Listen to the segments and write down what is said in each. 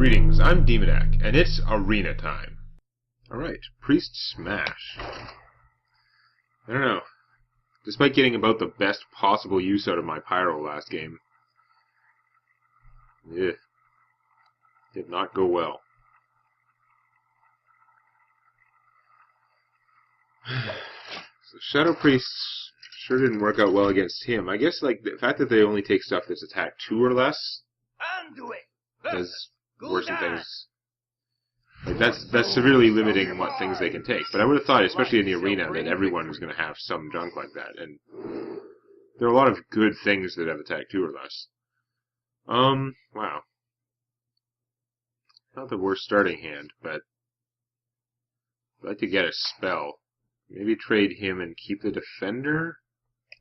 Greetings, I'm Demonac, and it's arena time. Alright, Priest Smash. I don't know. Despite getting about the best possible use out of my Pyro last game, did not go well. So Shadow Priests sure didn't work out well against him. I guess like the fact that they only take stuff that's attack 2 or less is worse than things. Like that's severely limiting what things they can take. But I would have thought, especially in the arena, that everyone was going to have some junk like that. And there are a lot of good things that have attack 2 or less. Wow. Not the worst starting hand, but I'd like to get a spell. Maybe trade him and keep the Defender?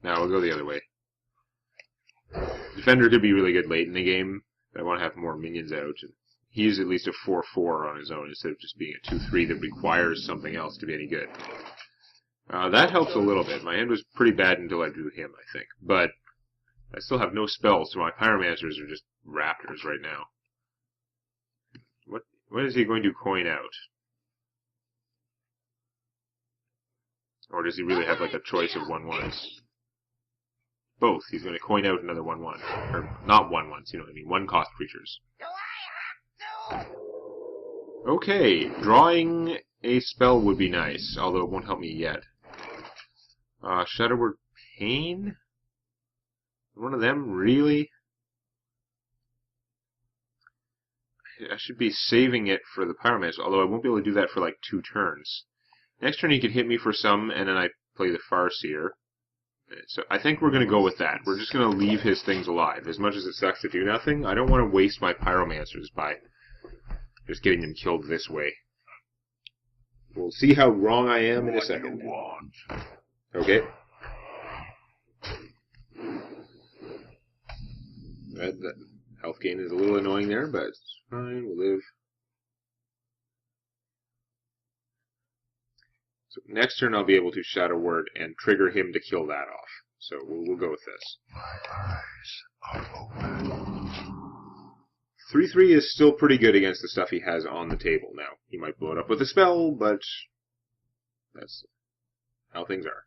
No, we'll go the other way. Defender could be really good late in the game. I want to have more minions out. And he's at least a 4-4 on his own instead of just being a 2-3 that requires something else to be any good. That helps a little bit. My hand was pretty bad until I drew him, I think. But I still have no spells, so my Pyromancers are just raptors right now. What is he going to coin out? Or does he really have like a choice of 1/1s? Both. He's going to coin out another 1/1. Or not 1/1s, you know what I mean. 1-cost creatures. Okay, drawing a spell would be nice, although it won't help me yet. Shadow Word Pain? One of them, really? I should be saving it for the Pyromancer, although I won't be able to do that for like 2 turns. Next turn he could hit me for some, and then I play the Farseer. So I think we're going to go with that. We're just going to leave his things alive. As much as it sucks to do nothing, I don't want to waste my Pyromancers by just getting them killed this way. We'll see how wrong I am in a second. Okay. That health gain is a little annoying there, but it's fine. We'll live. So next turn I'll be able to Shadow Word and trigger him to kill that off. So we'll go with this. My eyes are open. 3/3 is still pretty good against the stuff he has on the table now. He might blow it up with a spell, but that's how things are.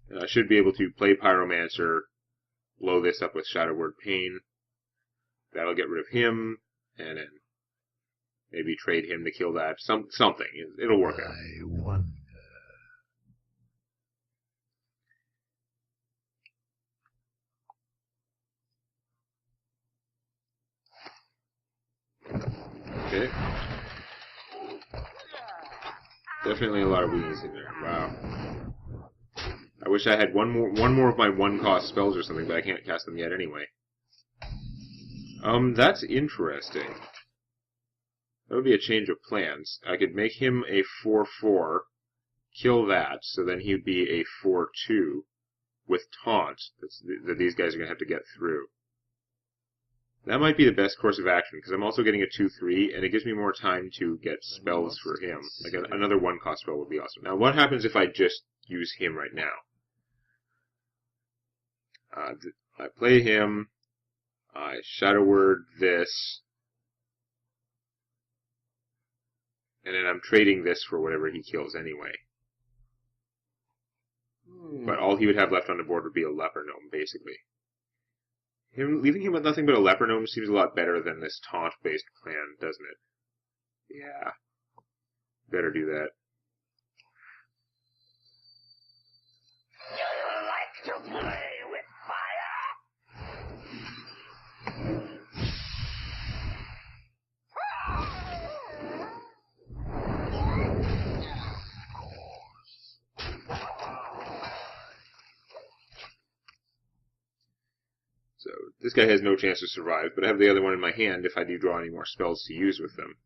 And I should be able to play Pyromancer, blow this up with Shadow Word Pain. That'll get rid of him, and then maybe trade him to kill that. Something. It'll work out. I wonder. Okay. Definitely a lot of weakness in there. Wow. I wish I had one more of my 1-cost spells or something, but I can't cast them yet anyway. That's interesting. That would be a change of plans. I could make him a 4-4, kill that, so then he would be a 4-2 with taunt that these guys are going to have to get through. That might be the best course of action, because I'm also getting a 2-3, and it gives me more time to get spells for him. Like another 1-cost spell would be awesome. Now, what happens if I just use him right now? I play him, I Shadow Word this, and then I'm trading this for whatever he kills anyway. But all he would have left on the board would be a Leper Gnome, basically. Leaving him with nothing but a Leper Gnome seems a lot better than this taunt-based plan, doesn't it? Yeah. Better do that. You like to play with So, this guy has no chance to survive, but I have the other one in my hand if I do draw any more spells to use with them.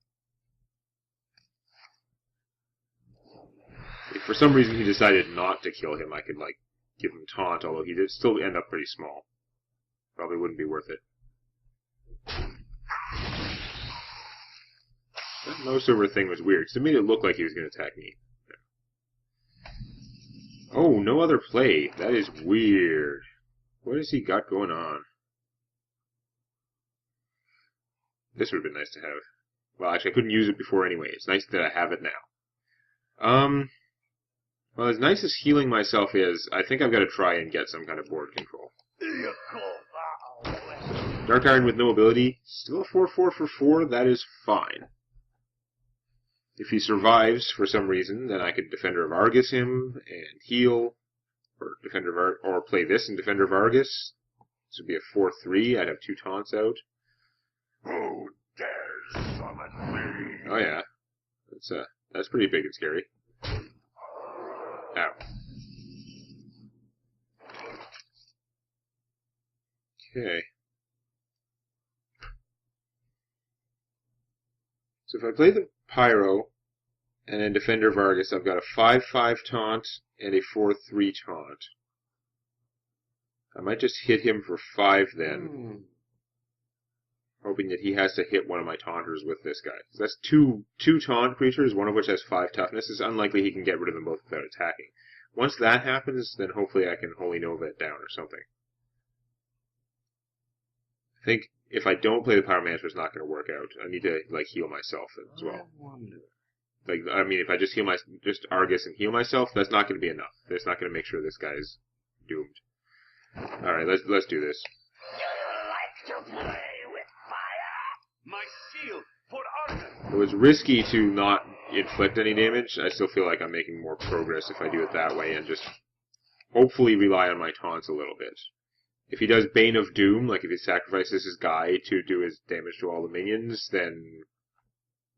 If for some reason he decided not to kill him, I could, like, give him taunt, although he'd still end up pretty small. Probably wouldn't be worth it. That mouse over thing was weird, because it made it look like he was going to attack me. Oh, no other play. That is weird. What has he got going on? This would have been nice to have. Well, actually, I couldn't use it before anyway. It's nice that I have it now. Well, as nice as healing myself is, I think I've got to try and get some kind of board control. Dark Iron with no ability, still a 4-4 for 4, that is fine. If he survives for some reason, then I could Defender of Argus him and heal, or or play this in Defender of Argus. This would be a 4-3. I'd have 2 taunts out. Who dares summon me? Oh yeah, that's pretty big and scary. Ow. Okay. So if I play the Pyro and then Defender of Argus, I've got a 5-5 taunt and a 4-3 taunt. I might just hit him for 5 then, hoping that he has to hit one of my taunters with this guy. So that's two taunt creatures, one of which has 5 toughness. It's unlikely he can get rid of them both without attacking. Once that happens, then hopefully I can Holy Nova it down or something. I think if I don't play the Pyromancer, it's not going to work out. I need to heal myself as well. I mean, if I just just Argus and heal myself, that's not going to be enough. That's not going to make sure this guy's doomed. All right, let's do this. You like to play with fire? My shield for Argus! It was risky to not inflict any damage. I still feel like I'm making more progress if I do it that way and just hopefully rely on my taunts a little bit. If he does Bane of Doom, like if he sacrifices his guy to do his damage to all the minions, then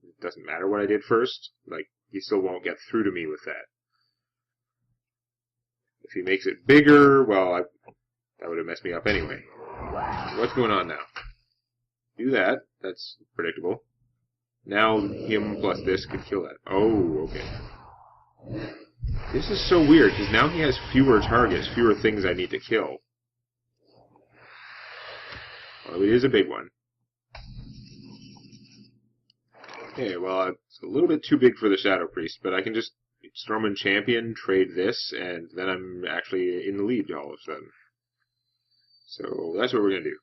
it doesn't matter what I did first. Like, he still won't get through to me with that. If he makes it bigger, well, that would have messed me up anyway. What's going on now? Do that. That's predictable. Now him plus this could kill that. Oh, okay. This is so weird, because now he has fewer targets, fewer things I need to kill. Well, it is a big one. Okay, well, it's a little bit too big for the Shadow Priest, but I can just Stormwind Champion, trade this, and then I'm actually in the lead all of a sudden. So that's what we're going to do.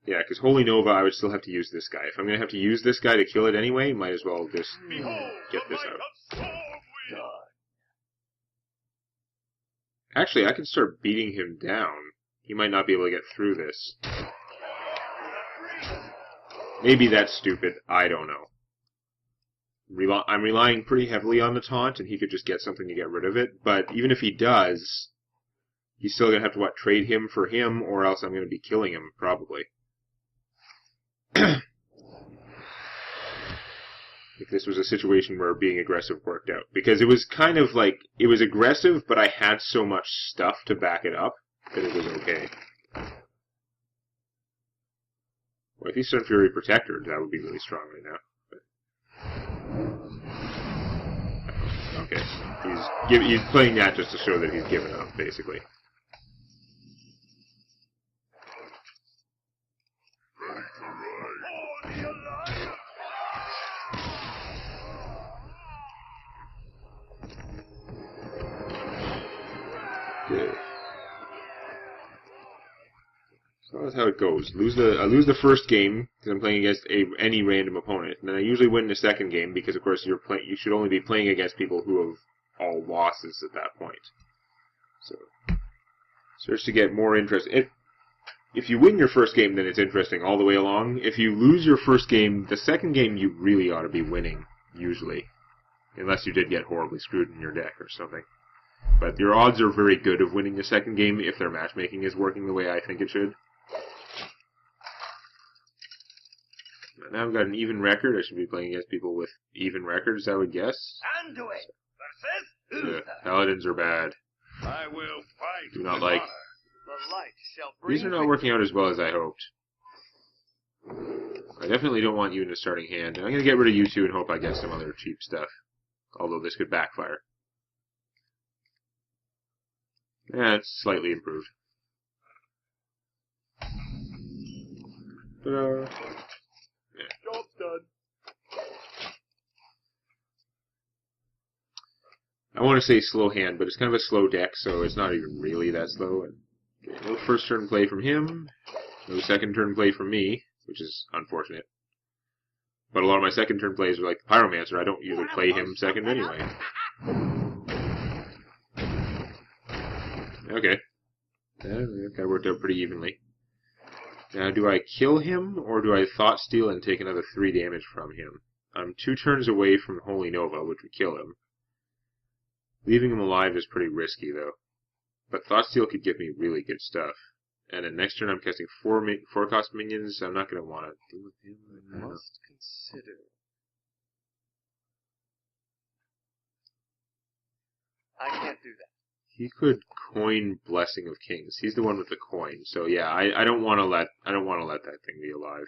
Yeah, because Holy Nova, I would still have to use this guy. If I'm going to have to use this guy to kill it anyway, might as well just get this out. Actually, I can start beating him down. He might not be able to get through this. Maybe that's stupid. I don't know. I'm relying pretty heavily on the taunt, and he could just get something to get rid of it. But even if he does, he's still going to have to, trade him for him, or else I'm going to be killing him, probably. If this was a situation where being aggressive worked out. Because it was kind of it was aggressive, but I had so much stuff to back it up that it was okay. Well, if he's Sun Fury Protector, that would be really strong right now. But... okay. He's playing that just to show that he's given up, basically. Okay. So that's how it goes. I lose the first game because I'm playing against any random opponent, and then I usually win the second game because, of course, you should only be playing against people who have all losses at that point. So, search to get more interest. If you win your first game, then it's interesting all the way along. If you lose your first game, the second game you really ought to be winning, usually, unless you did get horribly screwed in your deck or something. But your odds are very good of winning the second game if their matchmaking is working the way I think it should. Now I've got an even record. I should be playing against people with even records, I would guess. Anduin The Paladins are bad. I will fight. Do not like. The light shall bring These are not working out as well as I hoped. I definitely don't want you in the starting hand. And I'm going to get rid of you two and hope I get some other cheap stuff. Although this could backfire. Yeah, it's slightly improved. Ta-da. Yeah. Job's done. I want to say slow hand, but it's kind of a slow deck, so it's not even really that slow. And okay, no first turn play from him. No second turn play from me, which is unfortunate. But a lot of my second turn plays are like the Pyromancer. I don't usually play him second anyway. Okay. That worked out pretty evenly. Now, do I kill him, or do I Thought Steal and take another 3 damage from him? I'm 2 turns away from Holy Nova, which would kill him. Leaving him alive is pretty risky, though. But Thought Steal could give me really good stuff. And then next turn I'm casting 4 cost minions. I'm not going to want to deal with him. I must consider. I can't do that. He could coin Blessing of Kings. He's the one with the coin. So yeah, I don't want to let that thing be alive.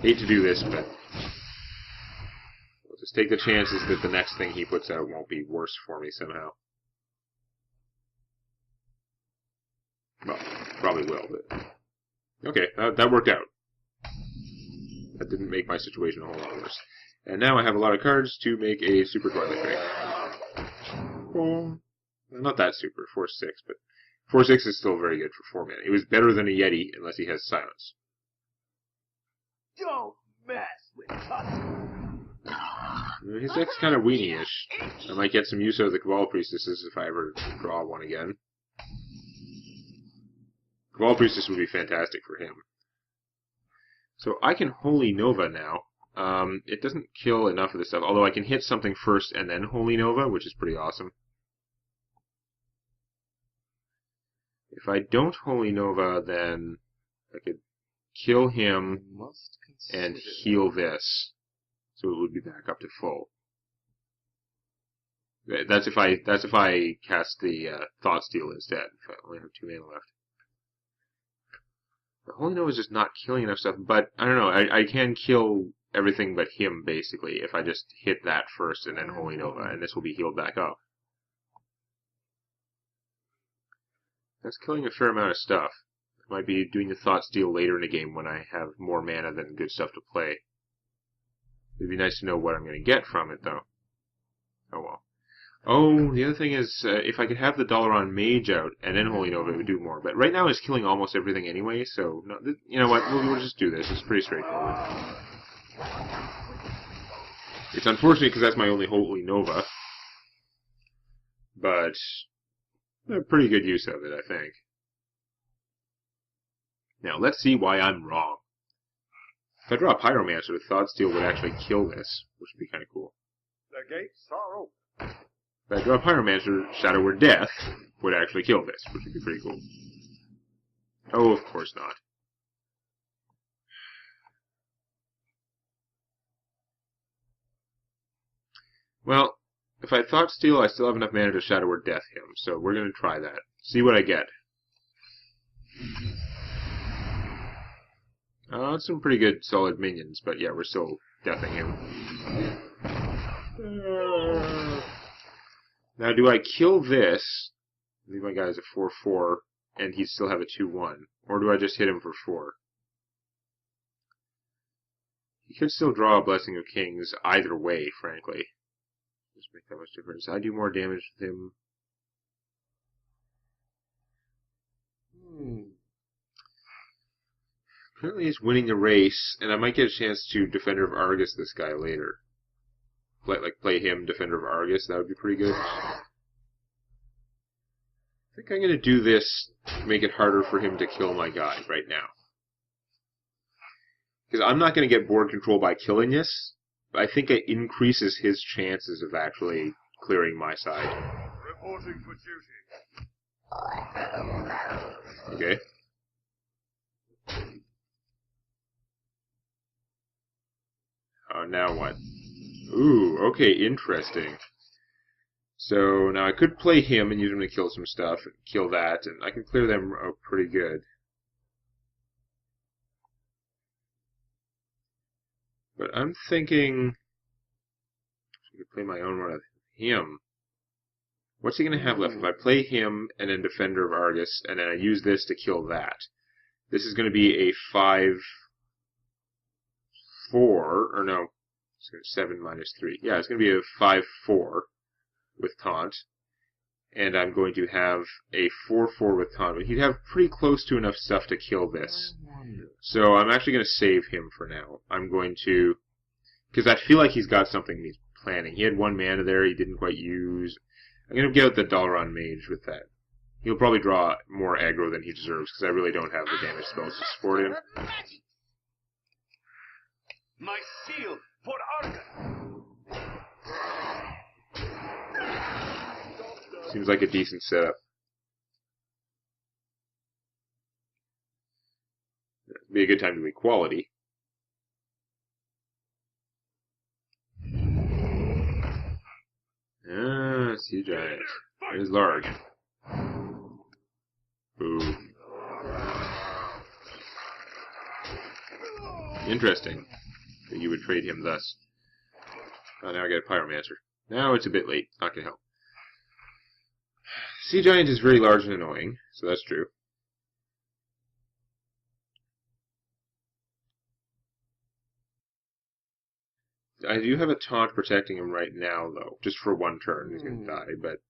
Hate to do this, but we'll just take the chances that the next thing he puts out won't be worse for me somehow. Well, probably will, but okay, that worked out. That didn't make my situation a whole lot worse. And now I have a lot of cards to make a super Twilight Ring. Well, not that super, 4-6, but 4-6 is still very good for 4 mana. It was better than a Yeti, unless he has Silence. Don't mess with us. His deck's kind of weenie-ish. I might get some use out of the Cabal Priestesses if I ever draw one again. Cabal Priestess would be fantastic for him. So I can Holy Nova now. It doesn't kill enough of this stuff, although I can hit something first and then Holy Nova, which is pretty awesome. If I don't Holy Nova, then I could kill him and heal this, so it would be back up to full. That's if I cast the Thought Steal instead. If I only have 2 mana left. The Holy Nova is just not killing enough stuff, but I don't know. I can kill everything but him basically if I just hit that first and then Holy Nova, and this will be healed back up. That's killing a fair amount of stuff. I might be doing the Thought Steal later in the game when I have more mana than good stuff to play. It'd be nice to know what I'm going to get from it, though. Oh well. Oh, the other thing is, if I could have the Dalaran Mage out and then Holy Nova, it would do more. But right now it's killing almost everything anyway, so no, you know what? We'll just do this. It's pretty straightforward. It's unfortunate because that's my only Holy Nova. But a pretty good use of it, I think. Now, let's see why I'm wrong. If I draw a Pyromancer, Thought Steal would actually kill this, which would be kind of cool. The gates are open. If I draw a Pyromancer, Shadow Word Death would actually kill this, which would be pretty cool. Oh, of course not. Well, if I Thought Steal, I still have enough mana to Shadow Word Death him, so we're going to try that. See what I get. That's some pretty good, solid minions, but yeah, we're still deathing him. Now, do I kill this, leave my guy as a 4-4, and he'd still have a 2-1? Or do I just hit him for 4? He could still draw a Blessing of Kings either way, frankly. Doesn't make that much difference. I do more damage with him. Apparently he's winning the race, and I might get a chance to Defender of Argus this guy later. Play him, Defender of Argus, that would be pretty good. I think I'm going to do this to make it harder for him to kill my guy right now. Because I'm not going to get board control by killing this, but I think it increases his chances of actually clearing my side. Reporting for duty. Okay. Now what? Ooh, okay, interesting. So now I could play him and use him to kill some stuff, and kill that, and I can clear them out pretty good. But I'm thinking I could play my own one of him. What's he going to have left? If I play him and then Defender of Argus, and then I use this to kill that, this is going to be a 5-4, or no, it's 7 minus 3. Yeah, it's going to be a 5-4 with taunt. and I'm going to have a 4/4 with taunt. But he'd have pretty close to enough stuff to kill this. So I'm actually going to save him for now. I'm going to... because I feel like he's got something he's planning. He had 1 mana there he didn't quite use. I'm going to get out the Dalaran Mage with that. He'll probably draw more aggro than he deserves, because I really don't have the damage spells to support him. My shield for Argon. Seems like a decent setup. It'd be a good time to equality. Ah, Sea Giant. There's large. Ooh. Interesting that you would trade him thus. Oh, now I got a Pyromancer. Now it's a bit late. Not gonna help. Sea Giant is very large and annoying, so that's true. I do have a taunt protecting him right now, though. Just for 1 turn. He's gonna die, but...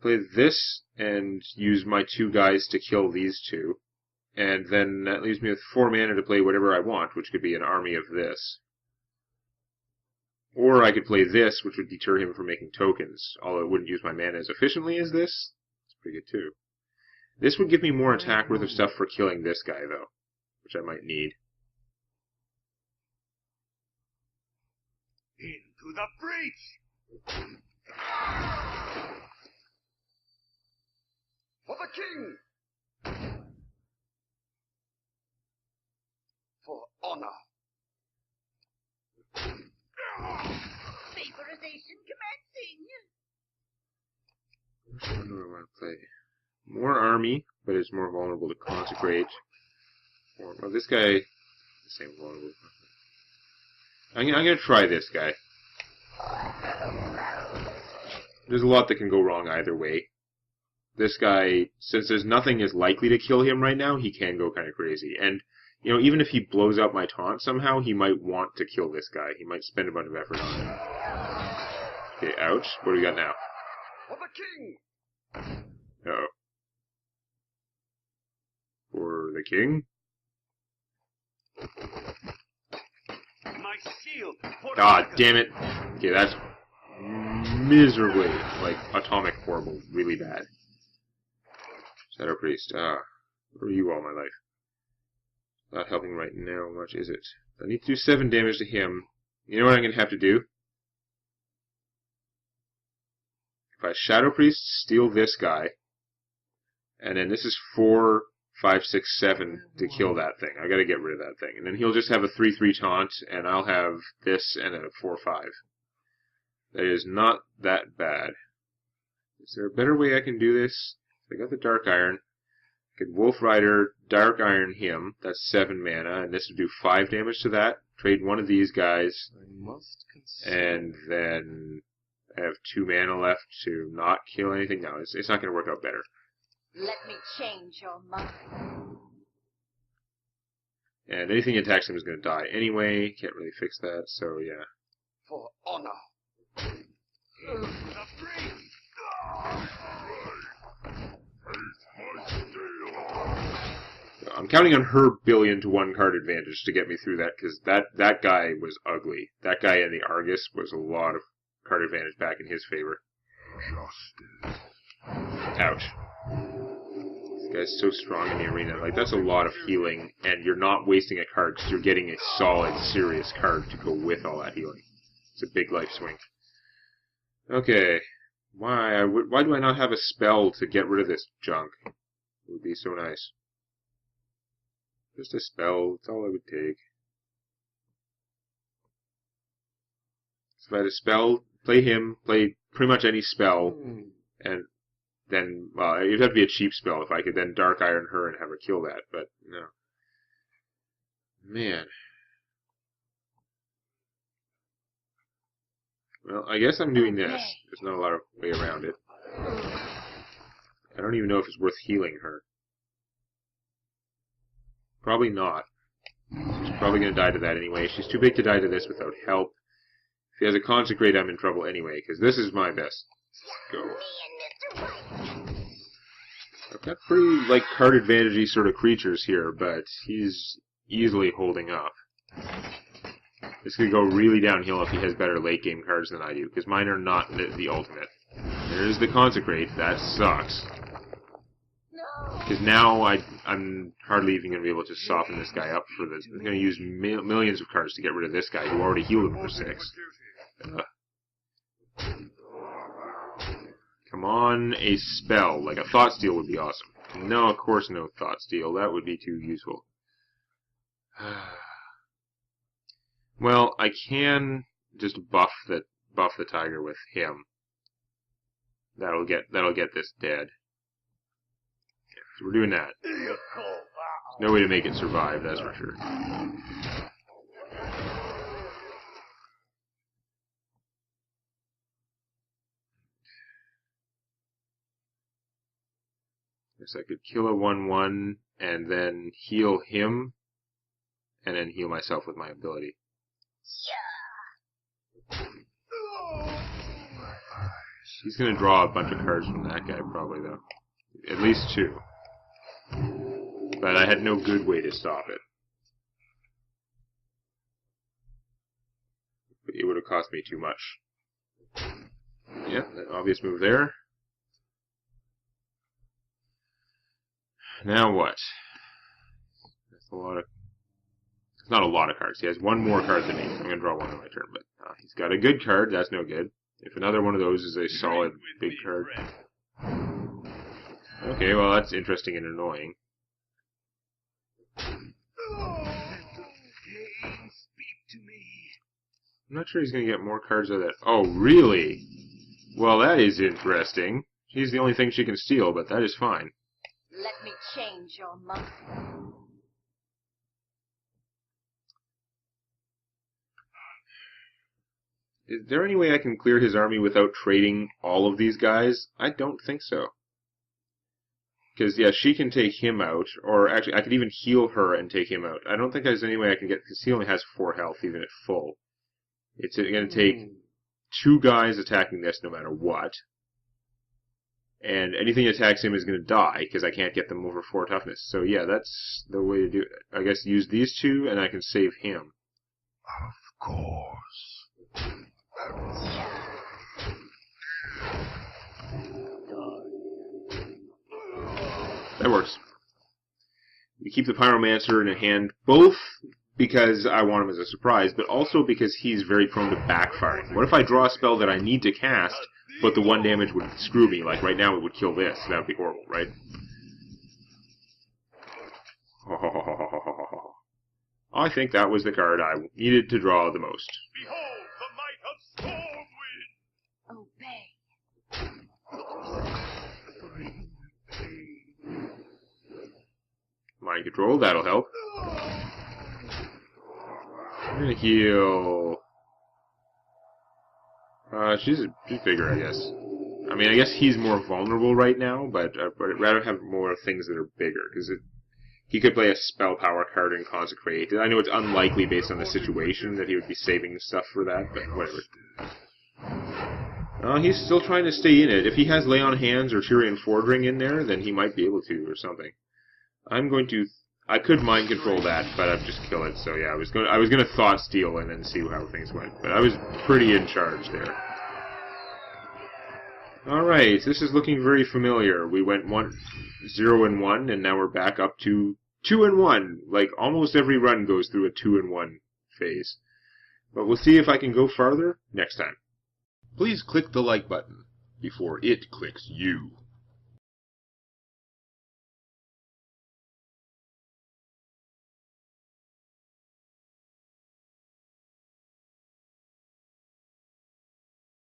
play this and use my 2 guys to kill these 2. And then that leaves me with 4 mana to play whatever I want, which could be an army of this. Or I could play this, which would deter him from making tokens, although it wouldn't use my mana as efficiently as this. It's pretty good, too. This would give me more attack worth of stuff for killing this guy, though, which I might need. Into the breach! For the king! For honor! Vaporization commencing. Which one do I want to play? More army, but it's more vulnerable to consecrate. Well, this guy is the same vulnerable. I'm going to try this guy. There's a lot that can go wrong either way. This guy, since there's nothing is likely to kill him right now, he can go kind of crazy. And, you know, even if he blows up my taunt somehow, he might want to kill this guy. He might spend a bunch of effort on it. Okay, ouch. What do we got now? For the king! Uh-oh. For the king? My shield for God Argon. damn it. Okay, that's miserably, like, atomic horrible. Really bad. Shadow-priest. Where were you all my life? Not helping right now much, is it? I need to do 7 damage to him. You know what I'm going to have to do? If I Shadow-priest, steal this guy, and then this is 4, 5, 6, 7 to kill that thing. I gotta get rid of that thing. And then he'll just have a 3/3 taunt, and I'll have this and a 4/5. That is not that bad. Is there a better way I can do this? I got the Dark Iron. I could Wolf Rider, Dark Iron him. That's 7 mana, and this would do 5 damage to that. Trade one of these guys, I must consider. and then I have 2 mana left to not kill anything. No, it's not going to work out better. Let me change your mind. And anything that attacks him is going to die anyway. Can't really fix that, so yeah. For honor! Into the breach! So I'm counting on her billion to 1 card advantage to get me through that, because that guy was ugly. That guy in the Argus was a lot of card advantage back in his favor. Justice. Ouch. This guy's so strong in the arena. Like, that's a lot of healing, and you're not wasting a card because you're getting a solid, serious card to go with all that healing. It's a big life swing. Okay. Why do I not have a spell to get rid of this junk? It would be so nice. Just a spell. That's all it would take. So if I had a spell, play him, play pretty much any spell, and then, well, it'd have to be a cheap spell if I could then Dark Iron her and have her kill that, but no. Man. Well, I guess I'm doing this. There's not a lot of way around it. I don't even know if it's worth healing her. Probably not. She's probably going to die to that anyway. She's too big to die to this without help. If he has a Consecrate, I'm in trouble anyway, because this is my best Go. Me and Mr. White. I've got pretty, like, card advantage-y sort of creatures here, but he's easily holding up. This could go really downhill if he has better late-game cards than I do, because mine are not the ultimate. There's the Consecrate. That sucks. No. Because now I'm hardly even going to be able to soften this guy up for this. I'm going to use millions of cards to get rid of this guy, who already healed him for 6. Come on, a spell. Like a Thought Steal would be awesome. No, of course no Thought Steal. That would be too useful. Well, I can just buff the tiger with him. That'll get this dead. Okay, so we're doing that. There's no way to make it survive, that's for sure. Guess I could kill a 1/1 and then heal him, and then heal myself with my ability. He's gonna draw a bunch of cards from that guy, probably, though. At least 2. But I had no good way to stop it. It would have cost me too much. Yeah, an obvious move there. Now what? That's a lot of... It's not a lot of cards. He has 1 more card than me. I'm going to draw 1 on my turn, but he's got a good card. That's no good. If another one of those is a solid big card. Okay, well that's interesting and annoying. I'm not sure he's going to get more cards out of that. Oh, really? Well, that is interesting. She's the only thing she can steal, but that is fine. Let me change your mind. Is there any way I can clear his army without trading all of these guys? I don't think so. Because, yeah, she can take him out, or actually, I could even heal her and take him out. I don't think there's any way I can get, because he only has 4 health, even at full. It's going to take 2 guys attacking this no matter what. And anything that attacks him is going to die, because I can't get them over 4 toughness. So, yeah, that's the way to do it. I guess use these 2, and I can save him. Of course. That works. We keep the Pyromancer in a hand, both because I want him as a surprise, but also because he's very prone to backfiring. What if I draw a spell that I need to cast, but the 1 damage would screw me? Like right now it would kill this. That would be horrible, right? I think that was the card I needed to draw the most. Behold the might of Stormwind! Obey. Mind control, that'll help. I'm gonna heal... she's bigger, I guess. I mean, I guess he's more vulnerable right now, but I'd rather have more things that are bigger, because he could play a spell power card and consecrate. I know it's unlikely based on the situation that he would be saving stuff for that, but whatever. He's still trying to stay in it. If he has Lay on Hands or Tyrion Fordring in there, then he might be able to, or something. I could mind control that, but I'd just kill it. So yeah, I was gonna Thought Steal and then see how things went. But I was pretty in charge there. All right, this is looking very familiar. We went 0-1, and now we're back up to 2-1. Like almost every run goes through a 2-1 phase. But we'll see if I can go farther next time. Please click the like button before it clicks you.